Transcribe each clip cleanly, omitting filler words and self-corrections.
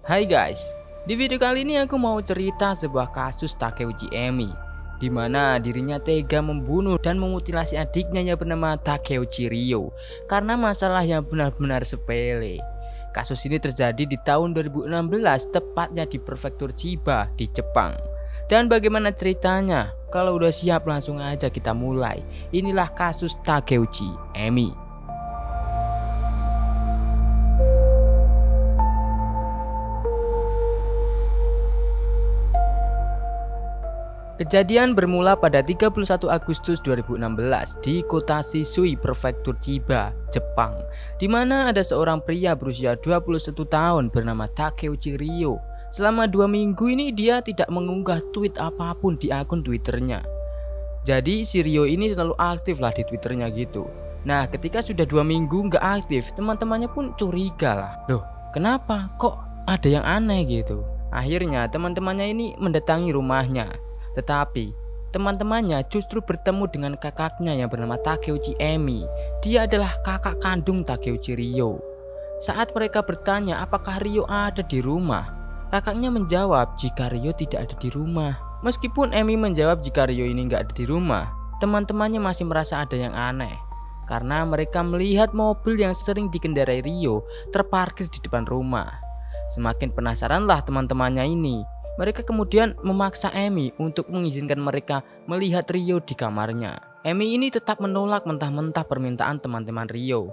Hai guys, di video kali ini aku mau cerita sebuah kasus Takeuchi Emi, di mana dirinya tega membunuh dan memutilasi adiknya yang bernama Takeuchi Ryo karena masalah yang benar-benar sepele. Kasus ini terjadi di tahun 2016, tepatnya di prefektur Chiba di Jepang. Dan bagaimana ceritanya? Kalau udah siap langsung aja kita mulai. Inilah kasus Takeuchi Emi. Kejadian bermula pada 31 Agustus 2016 di kota Shisui, prefektur Chiba, Jepang, di mana ada seorang pria berusia 21 tahun bernama Takeuchi Ryo. Selama 2 minggu ini dia tidak mengunggah tweet apapun di akun Twitternya. Jadi si Ryo ini selalu aktif lah di Twitternya gitu. Nah, ketika sudah 2 minggu nggak aktif, teman-temannya pun curiga lah. Loh, kenapa? Kok ada yang aneh gitu? Akhirnya teman-temannya ini mendatangi rumahnya. Tetapi teman-temannya justru bertemu dengan kakaknya yang bernama Takeuchi Emi. Dia adalah kakak kandung Takeuchi Ryo. Saat mereka bertanya apakah Ryo ada di rumah, kakaknya menjawab jika Ryo tidak ada di rumah. Meskipun Emi menjawab jika Ryo ini nggak ada di rumah, teman-temannya masih merasa ada yang aneh. Karena mereka melihat mobil yang sering dikendarai Ryo terparkir di depan rumah. Semakin penasaranlah teman-temannya ini. Mereka kemudian memaksa Emi untuk mengizinkan mereka melihat Ryo di kamarnya. Emi ini tetap menolak mentah-mentah permintaan teman-teman Ryo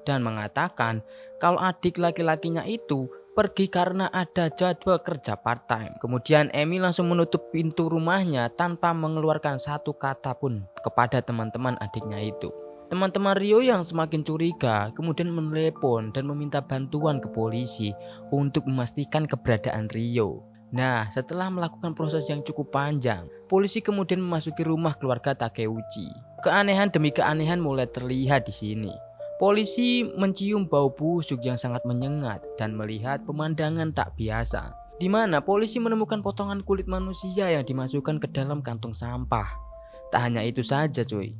dan mengatakan kalau adik laki-lakinya itu pergi karena ada jadwal kerja part-time. Kemudian Emi langsung menutup pintu rumahnya tanpa mengeluarkan satu kata pun kepada teman-teman adiknya itu. Teman-teman Ryo yang semakin curiga kemudian menelepon dan meminta bantuan ke polisi untuk memastikan keberadaan Ryo. Nah, setelah melakukan proses yang cukup panjang, polisi kemudian memasuki rumah keluarga Takeuchi. Keanehan demi keanehan mulai terlihat di sini. Polisi mencium bau busuk yang sangat menyengat dan melihat pemandangan tak biasa, di mana polisi menemukan potongan kulit manusia yang dimasukkan ke dalam kantong sampah. Tak hanya itu saja, cuy.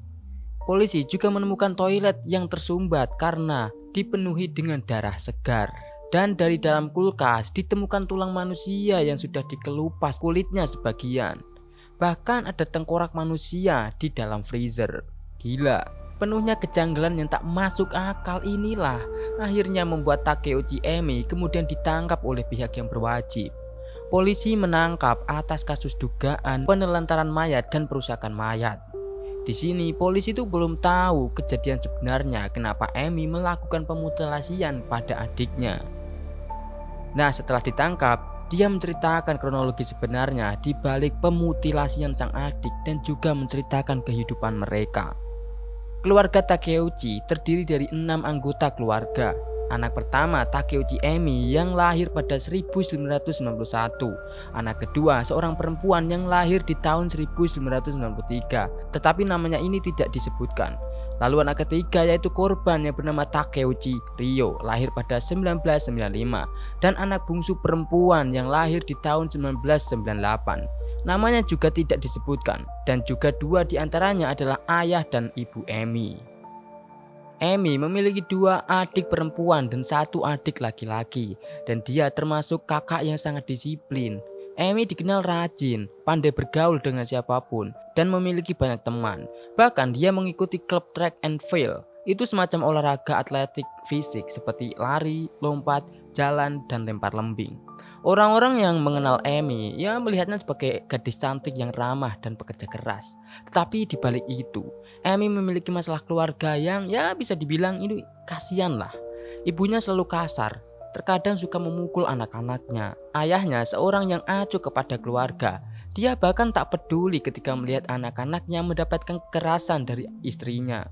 Polisi juga menemukan toilet yang tersumbat karena dipenuhi dengan darah segar. Dan dari dalam kulkas ditemukan tulang manusia yang sudah dikelupas kulitnya sebagian. Bahkan ada tengkorak manusia di dalam freezer. Gila, penuhnya kejanggalan yang tak masuk akal inilah akhirnya membuat Takeuchi Emi kemudian ditangkap oleh pihak yang berwajib. Polisi menangkap atas kasus dugaan penelantaran mayat dan perusakan mayat. Di sini polisi itu belum tahu kejadian sebenarnya kenapa Emi melakukan pemutilasian pada adiknya. Nah, setelah ditangkap, dia menceritakan kronologi sebenarnya di balik pemutilasian sang adik dan juga menceritakan kehidupan mereka. Keluarga Takeuchi terdiri dari 6 anggota keluarga. Anak pertama Takeuchi Emi yang lahir pada 1991. Anak kedua seorang perempuan yang lahir di tahun 1993, tetapi namanya ini tidak disebutkan. Lalu anak ketiga yaitu korban yang bernama Takeuchi Ryo, lahir pada 1995, dan anak bungsu perempuan yang lahir di tahun 1998. Namanya juga tidak disebutkan, dan juga 2 diantaranya adalah ayah dan ibu Emi. Emi memiliki 2 adik perempuan dan 1 adik laki-laki, dan dia termasuk kakak yang sangat disiplin. Emi dikenal rajin, pandai bergaul dengan siapapun, dan memiliki banyak teman. Bahkan dia mengikuti klub track and field. Itu semacam olahraga atletik fisik seperti lari, lompat, jalan, dan lempar lembing. Orang-orang yang mengenal Emi ya melihatnya sebagai gadis cantik yang ramah dan pekerja keras. Tetapi di balik itu, Emi memiliki masalah keluarga yang ya bisa dibilang ini kasihan lah. Ibunya selalu kasar. Terkadang suka memukul anak-anaknya. Ayahnya seorang yang acuh kepada keluarga. Dia bahkan tak peduli ketika melihat anak-anaknya mendapatkan kekerasan dari istrinya.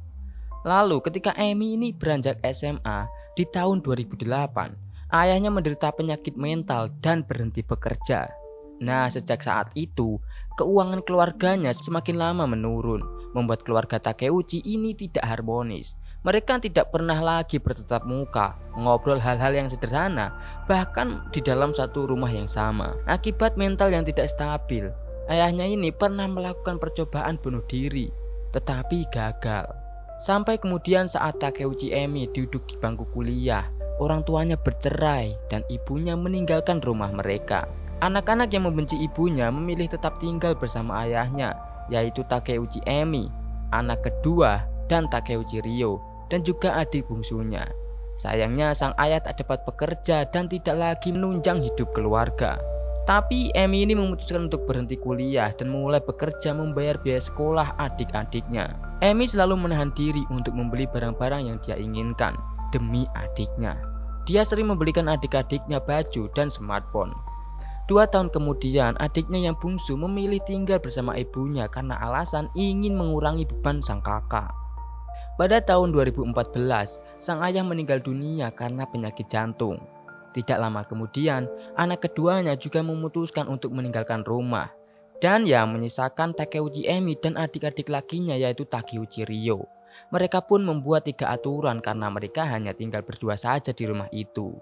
Lalu ketika Emi ini beranjak SMA di tahun 2008, ayahnya menderita penyakit mental dan berhenti bekerja. Nah, sejak saat itu, keuangan keluarganya semakin lama menurun, membuat keluarga Takeuchi ini tidak harmonis. Mereka tidak pernah lagi bertatap muka, ngobrol hal-hal yang sederhana, bahkan di dalam satu rumah yang sama. Akibat mental yang tidak stabil, ayahnya ini pernah melakukan percobaan bunuh diri, tetapi gagal. Sampai kemudian saat Takeuchi Emi duduk di bangku kuliah, orang tuanya bercerai dan ibunya meninggalkan rumah mereka. Anak-anak yang membenci ibunya memilih tetap tinggal bersama ayahnya, yaitu Takeuchi Emi, anak kedua, dan Takeuchi Ryo, dan juga adik bungsunya. Sayangnya sang ayah tak dapat bekerja dan tidak lagi menunjang hidup keluarga. Tapi Emi ini memutuskan untuk berhenti kuliah dan mulai bekerja membayar biaya sekolah adik-adiknya. Emi selalu menahan diri untuk membeli barang-barang yang dia inginkan demi adiknya. Dia sering membelikan adik-adiknya baju dan smartphone. 2 tahun kemudian, adiknya yang bungsu memilih tinggal bersama ibunya karena alasan ingin mengurangi beban sang kakak. Pada tahun 2014, sang ayah meninggal dunia karena penyakit jantung. Tidak lama kemudian, anak keduanya juga memutuskan untuk meninggalkan rumah. Dan yang menyisakan Takeuchi Emi dan adik-adik lakinya yaitu Takeuchi Ryo. Mereka pun membuat 3 aturan karena mereka hanya tinggal berdua saja di rumah itu.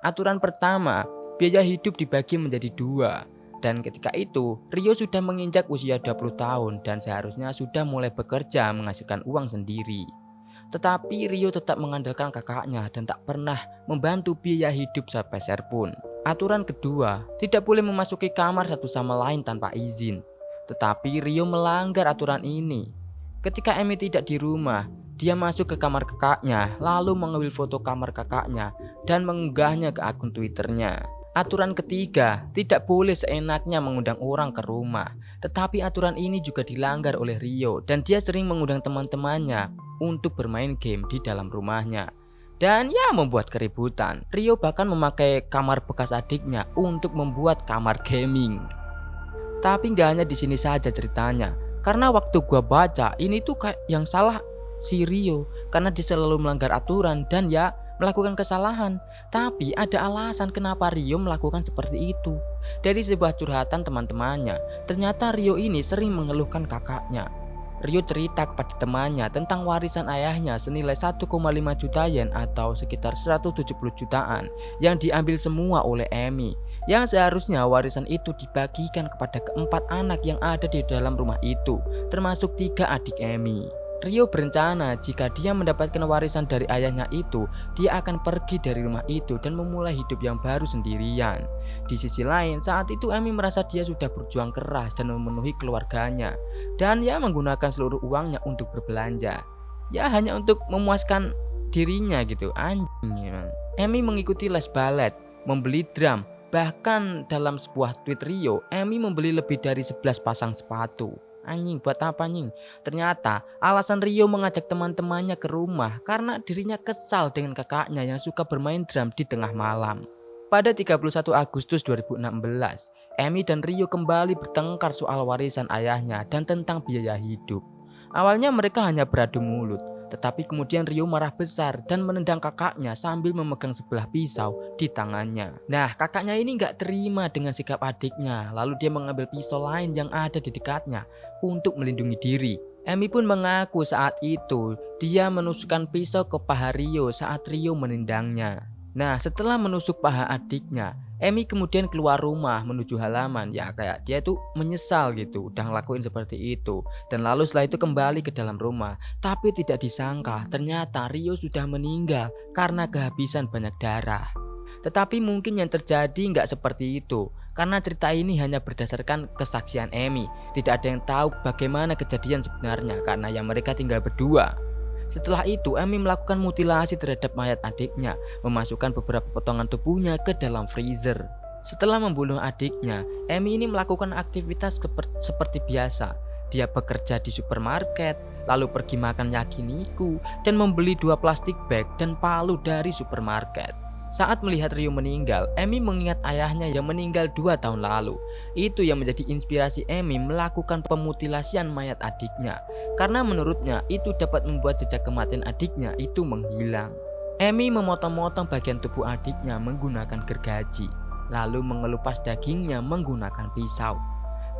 Aturan pertama, biaya hidup dibagi menjadi 2. Dan ketika itu, Ryo sudah menginjak usia 20 tahun dan seharusnya sudah mulai bekerja menghasilkan uang sendiri. Tetapi Ryo tetap mengandalkan kakaknya dan tak pernah membantu biaya hidup sepeser pun. Aturan kedua, tidak boleh memasuki kamar satu sama lain tanpa izin. Tetapi Ryo melanggar aturan ini. Ketika Emi tidak di rumah, dia masuk ke kamar kakaknya, lalu mengambil foto kamar kakaknya dan mengunggahnya ke akun Twitternya. Aturan ketiga, tidak boleh seenaknya mengundang orang ke rumah. Tetapi aturan ini juga dilanggar oleh Ryo dan dia sering mengundang teman-temannya untuk bermain game di dalam rumahnya. Dan ya membuat keributan. Ryo bahkan memakai kamar bekas adiknya untuk membuat kamar gaming. Tapi gak hanya di sini saja ceritanya. Karena waktu gua baca, ini tuh kayak yang salah si Ryo karena dia selalu melanggar aturan dan ya melakukan kesalahan. Tapi ada alasan kenapa Ryo melakukan seperti itu. Dari sebuah curhatan teman-temannya, ternyata Ryo ini sering mengeluhkan kakaknya. Ryo cerita kepada temannya tentang warisan ayahnya senilai 1,5 juta yen atau sekitar 170 jutaan yang diambil semua oleh Emi. Yang seharusnya warisan itu dibagikan kepada keempat anak yang ada di dalam rumah itu, termasuk 3 adik Emi. Ryo berencana jika dia mendapatkan warisan dari ayahnya itu, dia akan pergi dari rumah itu dan memulai hidup yang baru sendirian. Di sisi lain, saat itu Emi merasa dia sudah berjuang keras dan memenuhi keluarganya, dan ya menggunakan seluruh uangnya untuk berbelanja. Ya hanya untuk memuaskan dirinya gitu, anjing. Emi mengikuti les balet, membeli drum, bahkan dalam sebuah tweet Ryo, Emi membeli lebih dari 11 pasang sepatu. Anjing, buat apa anjing? Ternyata alasan Ryo mengajak teman-temannya ke rumah karena dirinya kesal dengan kakaknya yang suka bermain drum di tengah malam. Pada 31 Agustus 2016, Emi dan Ryo kembali bertengkar soal warisan ayahnya dan tentang biaya hidup. Awalnya mereka hanya beradu mulut, tetapi kemudian Ryo marah besar dan menendang kakaknya sambil memegang sebelah pisau di tangannya. Nah, kakaknya ini gak terima dengan sikap adiknya, lalu dia mengambil pisau lain yang ada di dekatnya untuk melindungi diri. Emi pun mengaku saat itu dia menusukkan pisau ke paha Ryo saat Ryo menendangnya. Nah, setelah menusuk paha adiknya, Emi kemudian keluar rumah menuju halaman. Ya kayak dia tuh menyesal gitu udah ngelakuin seperti itu. Dan lalu setelah itu kembali ke dalam rumah. Tapi tidak disangka ternyata Ryo sudah meninggal karena kehabisan banyak darah. Tetapi mungkin yang terjadi nggak seperti itu, karena cerita ini hanya berdasarkan kesaksian Emi. Tidak ada yang tahu bagaimana kejadian sebenarnya karena yang mereka tinggal berdua. Setelah itu, Emi melakukan mutilasi terhadap mayat adiknya, memasukkan beberapa potongan tubuhnya ke dalam freezer. Setelah membunuh adiknya, Emi ini melakukan aktivitas seperti biasa. Dia bekerja di supermarket, lalu pergi makan yakiniku, dan membeli 2 plastik bag dan palu dari supermarket. Saat melihat Ryo meninggal, Emi mengingat ayahnya yang meninggal 2 tahun lalu. Itu yang menjadi inspirasi Emi melakukan pemutilasian mayat adiknya. Karena menurutnya itu dapat membuat jejak kematian adiknya itu menghilang. Emi memotong-motong bagian tubuh adiknya menggunakan gergaji, lalu mengelupas dagingnya menggunakan pisau.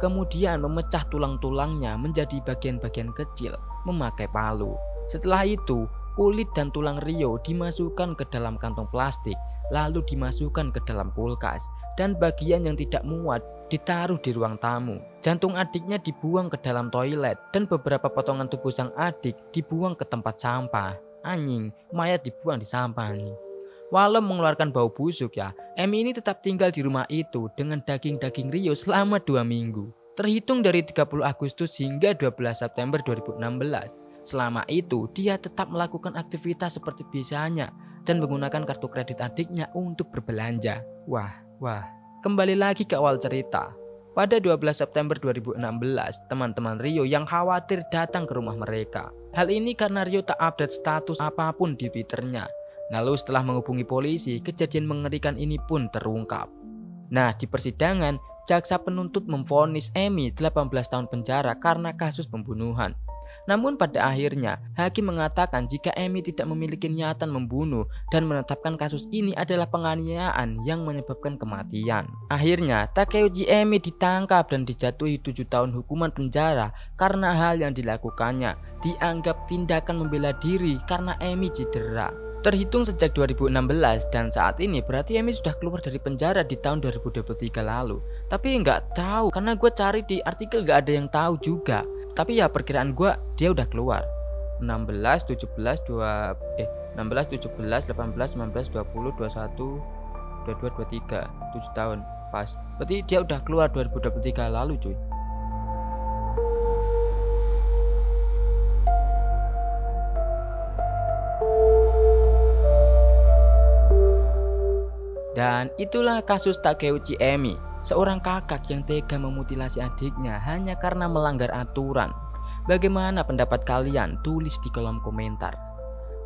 Kemudian memecah tulang-tulangnya menjadi bagian-bagian kecil memakai palu. Setelah itu, kulit dan tulang Ryo dimasukkan ke dalam kantong plastik, lalu dimasukkan ke dalam kulkas, dan bagian yang tidak muat ditaruh di ruang tamu. Jantung adiknya dibuang ke dalam toilet, dan beberapa potongan tubuh sang adik dibuang ke tempat sampah. Anjing, mayat dibuang di sampah anjing. Walau mengeluarkan bau busuk ya, Emi ini tetap tinggal di rumah itu dengan daging-daging Rio selama 2 minggu. Terhitung dari 30 Agustus hingga 12 September 2016. Selama itu, dia tetap melakukan aktivitas seperti biasanya dan menggunakan kartu kredit adiknya untuk berbelanja. Wah. Kembali lagi ke awal cerita. Pada 12 September 2016, teman-teman Rio yang khawatir datang ke rumah mereka. Hal ini karena Rio tak update status apapun di Twitternya. Lalu setelah menghubungi polisi, kejadian mengerikan ini pun terungkap. Nah, di persidangan, jaksa penuntut memvonis Emi 18 tahun penjara karena kasus pembunuhan. Namun pada akhirnya, hakim mengatakan jika Emi tidak memiliki niatan membunuh dan menetapkan kasus ini adalah penganiayaan yang menyebabkan kematian. Akhirnya, Takeuchi Emi ditangkap dan dijatuhi 7 tahun hukuman penjara karena hal yang dilakukannya dianggap tindakan membela diri karena Emi cedera. Terhitung sejak 2016 dan saat ini berarti Emi sudah keluar dari penjara di tahun 2023 lalu. Tapi nggak tahu karena gue cari di artikel nggak ada yang tahu juga. Tapi ya perkiraan gue dia udah keluar 16, 17, 16, 17, 18, 19, 20, 21, 22, 23 7 tahun pas. Berarti dia udah keluar 2023 lalu cuy. Dan itulah kasus Takeuchi Emi, seorang kakak yang tega memutilasi adiknya hanya karena melanggar aturan. Bagaimana pendapat kalian? Tulis di kolom komentar.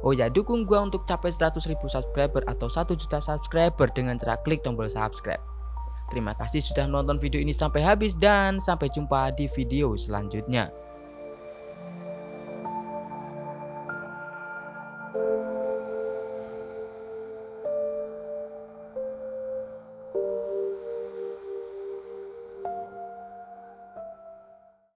Oh ya, dukung gua untuk capai 100.000 subscriber atau 1 juta subscriber dengan cara klik tombol subscribe. Terima kasih sudah nonton video ini sampai habis dan sampai jumpa di video selanjutnya.